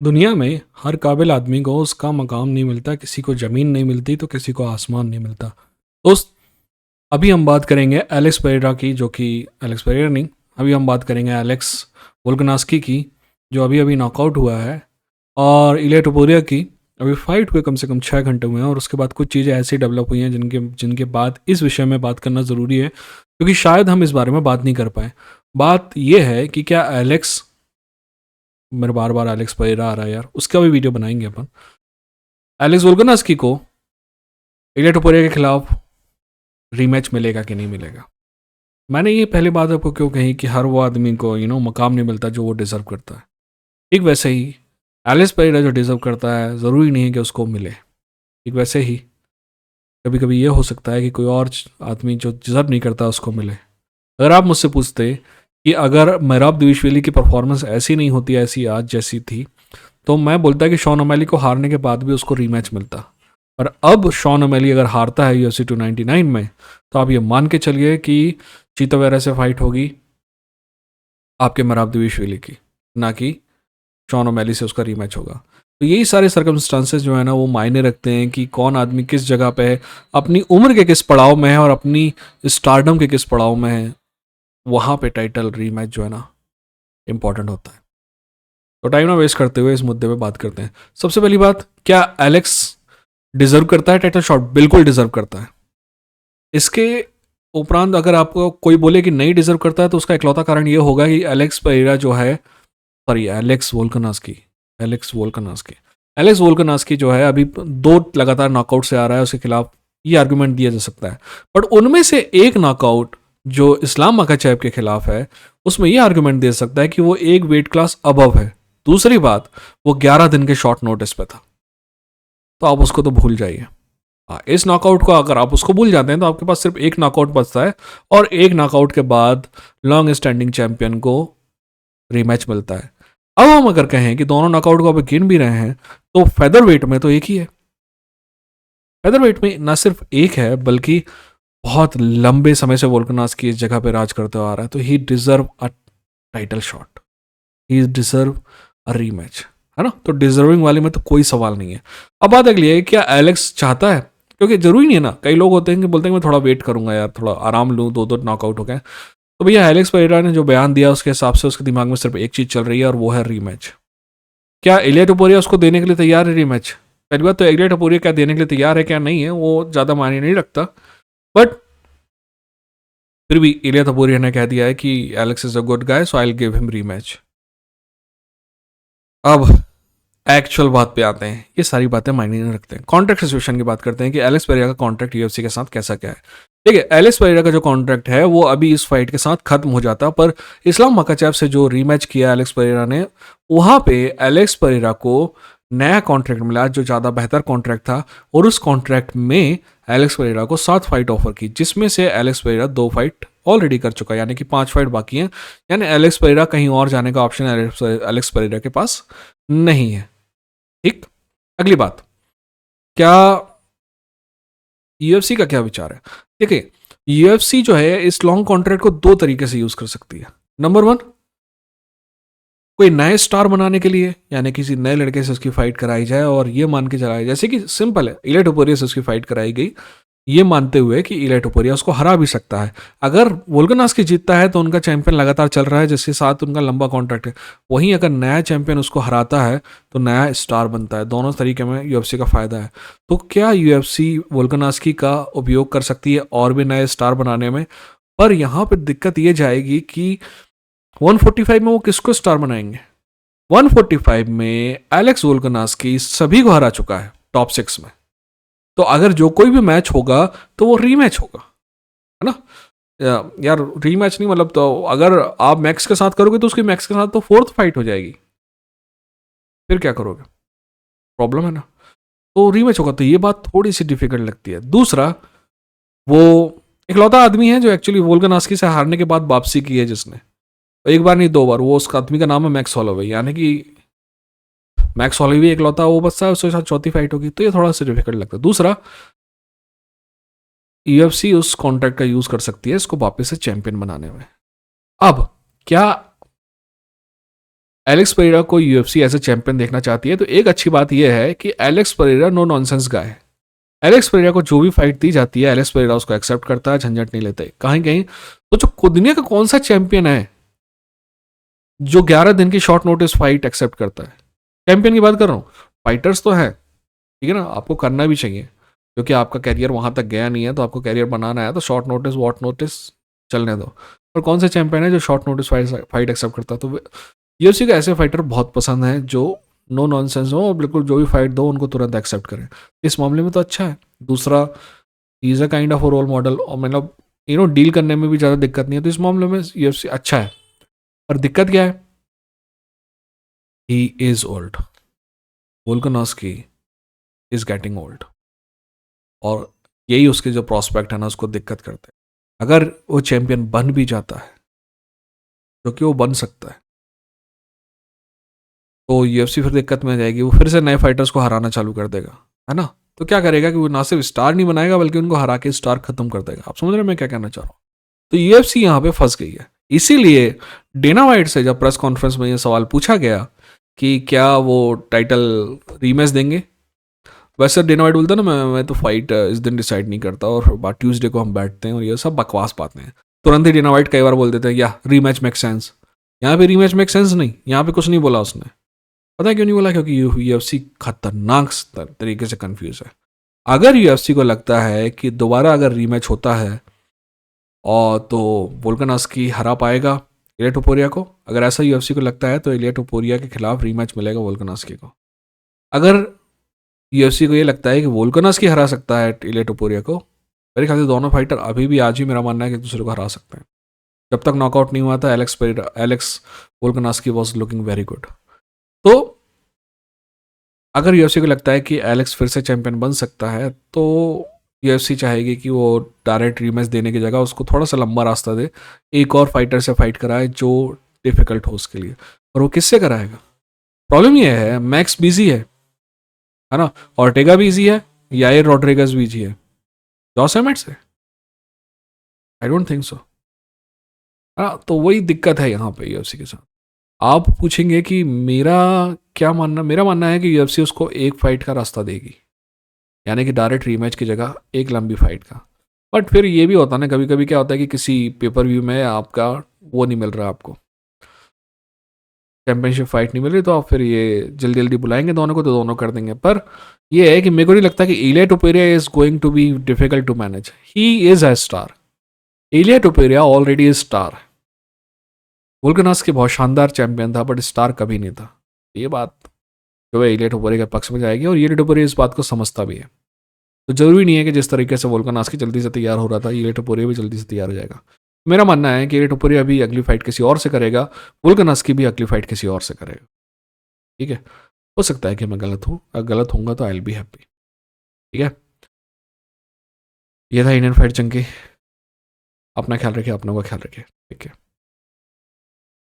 दुनिया में हर काबिल आदमी को उसका मकाम नहीं मिलता। किसी को ज़मीन नहीं मिलती तो किसी को आसमान नहीं मिलता। दोस्त, अभी हम बात करेंगे एलेक्स पेरेरा की, जो कि एलेक्स पेरेरा नहीं, अभी हम बात करेंगे एलेक्स वोल्कनास्की की, जो अभी अभी नॉकआउट हुआ है, और इलिया टोपुरिया की। अभी फाइट हुए कम से कम 6 घंटे हुए हैं, और उसके बाद कुछ चीज़ें ऐसी डेवलप हुई हैं जिनके जिनके बाद इस विषय में बात करना ज़रूरी है, क्योंकि शायद हम इस बारे में बात नहीं कर पाए। बात यह है कि क्या एलेक्स, मेरे बार बार एलेक्स पेरेरा आ रहा है यार, उसका भी वीडियो बनाएंगे अपन। एलेक्स वोल्कनास्की को इलिया टोपुरिया के खिलाफ रीमैच मिलेगा कि नहीं मिलेगा। मैंने ये पहली बात आपको क्यों कही कि हर वो आदमी को मकाम नहीं मिलता जो वो डिज़र्व करता है। ठीक वैसे ही एलिस पेरेरा जो डिज़र्व करता है ज़रूरी नहीं है कि उसको मिले। ठीक वैसे ही कभी कभी ये हो सकता है कि कोई और आदमी जो डिज़र्व नहीं करता उसको मिले। अगर आप मुझसे पूछते कि अगर मेहराब द्विवेदी की परफॉर्मेंस ऐसी नहीं होती, ऐसी आज जैसी थी, तो मैं बोलता कि शॉन ओमैली को हारने के बाद भी उसको रीमैच मिलता। पर अब शॉन ओमैली अगर हारता है UFC 299 में, तो आप ये मान के चलिए कि चीतो वेरा से फाइट होगी आपके मेहराब द्विवेदी की, ना कि शॉन ओमैली से उसका रीमैच होगा। तो यही सारे सर्कमस्टांसेस जो है ना, वो मायने रखते हैं कि कौन आदमी किस जगह पे है, अपनी उम्र के किस पड़ाव में है और अपनी स्टारडम के किस पड़ाव में है। वहाँ पे टाइटल रीमैच जो है ना, इंपॉर्टेंट होता है। तो टाइम ना वेस्ट करते हुए इस मुद्दे पे बात करते हैं। सबसे पहली बात, क्या एलेक्स डिजर्व करता है टाइटल शॉट? बिल्कुल डिजर्व करता है। इसके उपरांत अगर आपको कोई बोले कि नहीं डिजर्व करता है, तो उसका इकलौता कारण ये होगा कि एलेक्स पेरेरा जो है, सॉरी एलेक्स वोल्कनास्की जो है अभी 2 लगातार नॉकआउट से आ रहा है, उसके खिलाफ ये आर्गुमेंट दिया जा सकता है। बट उनमें से एक नॉकआउट जो इस्लाम माखाचेव के खिलाफ है, उसमें यह आर्गुमेंट दे सकता है कि वो एक वेट क्लास अबव है। दूसरी बात, वो 11 दिन के शॉर्ट नोटिस पे था, तो आप उसको तो भूल जाइए। इस नॉकआउट को अगर आप उसको भूल जाते हैं तो आपके पास सिर्फ एक नॉकआउट बचता है, और एक नॉकआउट के बाद लॉन्ग स्टैंडिंग चैंपियन को रीमैच मिलता है। अब हम अगर कहें कि दोनों नॉकआउट को आप गिन भी रहे हैं, तो फेदर वेट में तो एक ही है। फेदर वेट में ना सिर्फ एक है, बल्कि बहुत लंबे समय से वोल्कनास्की इस जगह पे राज करते हुए आ रहा है। तो he deserve a title shot, he deserve a rematch, है ना। तो डिजर्विंग वाले में तो कोई सवाल नहीं है। अब बात अगली है, क्या एलेक्स चाहता है? क्योंकि जरूरी नहीं है ना, कई लोग होते हैं कि बोलते हैं मैं थोड़ा वेट करूंगा यार, थोड़ा आराम लूँ, 2 नॉकआउट हो गए। तो भैया एलेक्स पेरेरा ने जो बयान दिया उसके हिसाब से उसके दिमाग में सिर्फ एक चीज चल रही है, और वो है रीमैच। क्या इलिया टोपुरिया उसको देने के लिए तैयार है रीमैच? पहली बात तो इलिया टोपुरिया क्या देने के लिए तैयार है क्या नहीं है, वो ज़्यादा मायने नहीं रखता। बट फिर भी इलिया टोपुरिया ने कह दिया है कि Alex is a good guy, so I will give him rematch. अब एक्चुअल बात पे आते हैं। ये सारी बातें मायने नहीं रखते हैं। कॉन्ट्रैक्ट सिचुएशन की बात करते हैं कि एलेक्स पेरेरा का कॉन्ट्रैक्ट UFC के साथ कैसा क्या है। ठीक है, एलेक्स पेरेरा का जो कॉन्ट्रैक्ट है वो अभी इस फाइट के साथ खत्म हो जाता, पर इस्लाम मकाचेव से जो रीमैच किया एलेक्स पेरेरा ने, वहां पे एलेक्स पेरेरा को नया कॉन्ट्रैक्ट मिला जो ज़्यादा बेहतर कॉन्ट्रैक्ट था, और उस कॉन्ट्रैक्ट में एलेक्स पेरेरा को 7 फाइट ऑफर की, जिसमें से एलेक्स पेरेरा 2 फाइट ऑलरेडी कर चुका है, यानी कि 5 फाइट बाकी हैं। यानी एलेक्स पेरेरा कहीं और जाने का ऑप्शन एलेक्स पेरेरा के पास नहीं है। ठीक, अगली बात, क्या UFC का क्या विचार है? देखिए, UFC जो है इस लॉन्ग कॉन्ट्रैक्ट को 2 तरीके से यूज कर सकती है। नंबर 1, कोई नए स्टार बनाने के लिए, यानी किसी नए लड़के से उसकी फाइट कराई जाए, और ये मान के चलाया, जैसे कि सिंपल है, इलिया टोपुरिया से उसकी फाइट कराई गई, ये मानते हुए कि इलिया टोपुरिया उसको हरा भी सकता है। अगर वोल्कनास्की जीतता है तो उनका चैंपियन लगातार चल रहा है, जिसके साथ उनका लंबा कॉन्ट्रैक्ट है। वहीं अगर नया चैंपियन उसको हराता है तो नया स्टार बनता है। दोनों तरीके में UFC का फायदा है। तो क्या UFC वोल्कनास्की का उपयोग कर सकती है और भी नए स्टार बनाने में? पर यहाँ पर दिक्कत ये जाएगी कि 145 में वो किसको स्टार बनाएंगे? 145 में एलेक्स वोल्कनास्की सभी को हरा चुका है टॉप 6 में। तो अगर जो कोई भी मैच होगा तो वो रीमैच होगा, है ना। यार रीमैच नहीं, मतलब तो अगर आप मैक्स के साथ करोगे तो उसकी मैक्स के साथ तो 4th फाइट हो जाएगी, फिर क्या करोगे? प्रॉब्लम है ना। तो रीमैच होगा, तो ये बात थोड़ी सी डिफिकल्ट लगती है। दूसरा, वो इकलौता आदमी है जो एक्चुअली वोल्कनास्की से हारने के बाद वापसी की है, जिसने एक बार नहीं 2 बार, वो उसका आदमी का नाम है मैक्स हॉलोवे, यानी कि मैक्स हॉलोवे इकलौता वो बच्चा है, उसके साथ चौथी फाइट होगी, तो ये थोड़ा सा डिफिकल्ट लगता है। दूसरा, UFC उस कॉन्ट्रैक्ट का यूज कर सकती है इसको वापस से चैंपियन बनाने में। अब क्या एलेक्स पेरेरा को यूएफसी एज ए चैंपियन देखना चाहती है, तो एक अच्छी बात यह है कि एलेक्स पेरेरा नो नॉनसेंस गाय है। एलेक्स पेरेरा को जो भी फाइट दी जाती है, एलेक्स पेरेरा उसको एक्सेप्ट करता है, झंझट नहीं लेते कहीं कहीं। तो जो दुनिया का कौन सा चैंपियन है जो 11 दिन की शॉर्ट नोटिस फाइट एक्सेप्ट करता है? चैंपियन की बात कर रहा हूँ, फाइटर्स तो है, ठीक है ना, आपको करना भी चाहिए क्योंकि आपका कैरियर वहां तक गया नहीं है, तो आपको कैरियर बनाना है, तो शॉर्ट नोटिस वॉट नोटिस चलने दो। और कौन सा चैंपियन है जो शॉर्ट नोटिस फाइट एक्सेप्ट करता है? तो यूएफसी को ऐसे फाइटर बहुत पसंद है जो नो नॉनसेंस हो और बिल्कुल जो भी फाइट दो उनको तुरंत एक्सेप्ट करें। इस मामले में तो अच्छा है। दूसरा, is a kind of role model, और मतलब डील करने में भी ज़्यादा दिक्कत नहीं है, तो इस मामले में यूएफसी अच्छा है। पर दिक्कत क्या है? He is old, Volkanovski is getting old, और यही उसके जो प्रॉस्पेक्ट है ना उसको दिक्कत करते हैं। अगर वो चैंपियन बन भी जाता है, क्योंकि वो बन सकता है, तो यूएफसी फिर दिक्कत में आ जाएगी, वो फिर से नए फाइटर्स को हराना चालू कर देगा, है ना। तो क्या करेगा कि वो ना सिर्फ स्टार नहीं बनाएगा बल्कि उनको हरा के स्टार खत्म कर देगा। आप समझ रहे हैं मैं क्या कहना चाह रहा हूँ? तो यूएफसी यहाँ पे फंस गई है। इसीलिए डेना वाइट से जब प्रेस कॉन्फ्रेंस में ये सवाल पूछा गया कि क्या वो टाइटल रीमैच देंगे, वैसे डेना वाइट बोलता ना, मैं तो फाइट इस दिन डिसाइड नहीं करता और ट्यूसडे को हम बैठते हैं, और ये सब बकवास बातें हैं। तुरंत ही डेना वाइट कई बार बोल देते हैं या रीमैच मेक सेंस। यहाँ पे रीमैच मेक सेंस नहीं, यहाँ पे कुछ नहीं बोला उसने। पता है क्यों नहीं बोला? क्योंकि यूएफसी खतरनाक तरीके से कंफ्यूज है। अगर यूएफसी को लगता है कि दोबारा अगर रीमैच होता है और तो वोल्कानोव्स्की हरा पाएगा इलिया टोपुरिया को, अगर ऐसा यूएफसी को लगता है तो इलिया टोपुरिया के खिलाफ रीमैच मिलेगा वोल्कानोव्स्की को। अगर यूएफसी को ये लगता है कि वोल्कानोव्स्की हरा सकता है इलिया टोपुरिया को, मेरे ख्याल से दोनों फाइटर अभी भी आज ही मेरा मानना है कि एक दूसरे को हरा सकते हैं। जब तक नॉकआउट नहीं हुआ था, Alex Volkanovski was looking very good. तो अगर यूएफसी को लगता है कि एलेक्स फिर से चैंपियन बन सकता है, तो यूएफसी चाहेगी कि वो डायरेक्ट रीमैच देने की जगह उसको थोड़ा सा लंबा रास्ता दे, एक और फाइटर से फाइट कराए जो डिफिकल्ट हो उसके लिए। और वो किससे कराएगा? प्रॉब्लम ये है, मैक्स बिजी है ना, ऑर्टेगा बिजी है, यायर रॉड्रिगस बिजी है, जॉस एमेट से आई डोंट थिंक सो। हाँ, तो वही दिक्कत है यहाँ पे यूएफसी के साथ। आप पूछेंगे कि मेरा क्या मानना, मेरा मानना है कि यूएफसी उसको एक फाइट का रास्ता देगी, यानी कि डायरेक्ट रीमैच की जगह एक लंबी फाइट का। बट फिर ये भी होता है ना, कभी कभी क्या होता है कि किसी पेपर व्यू में आपका वो नहीं मिल रहा, आपको चैंपियनशिप फाइट नहीं मिल रही, तो आप फिर ये जल्दी जल्दी बुलाएंगे दोनों को, तो दोनों कर देंगे। पर ये है कि मेरे को नहीं लगता कि Ilia Topuria is going to be difficult to manage. He is a star, Ilia Topuria already is star. Volkanovski बहुत शानदार चैंपियन था बट स्टार कभी नहीं था। ये बात जो है इलिया टोपुरिया के पक्ष में जाएगी, और इलिया टोपुरिया इस बात को समझता भी है। तो जरूरी नहीं है कि जिस तरीके से वोल्कानोव्स्की जल्दी से तैयार हो रहा था, इलिया टोपुरिया भी जल्दी से तैयार हो जाएगा। मेरा मानना है कि इलिया टोपुरिया भी अगली फाइट किसी और से करेगा, वोल्कानोव्स्की भी अगली फाइट किसी और से करेगा। ठीक है, हो सकता है कि मैं गलत हूँ, अगर गलत होऊंगा तो आई विल बी हैप्पी। ठीक है, ये था इंडियन फाइट चंकी। अपना ख्याल रखिए, अपनों का ख्याल रखिए। ठीक है।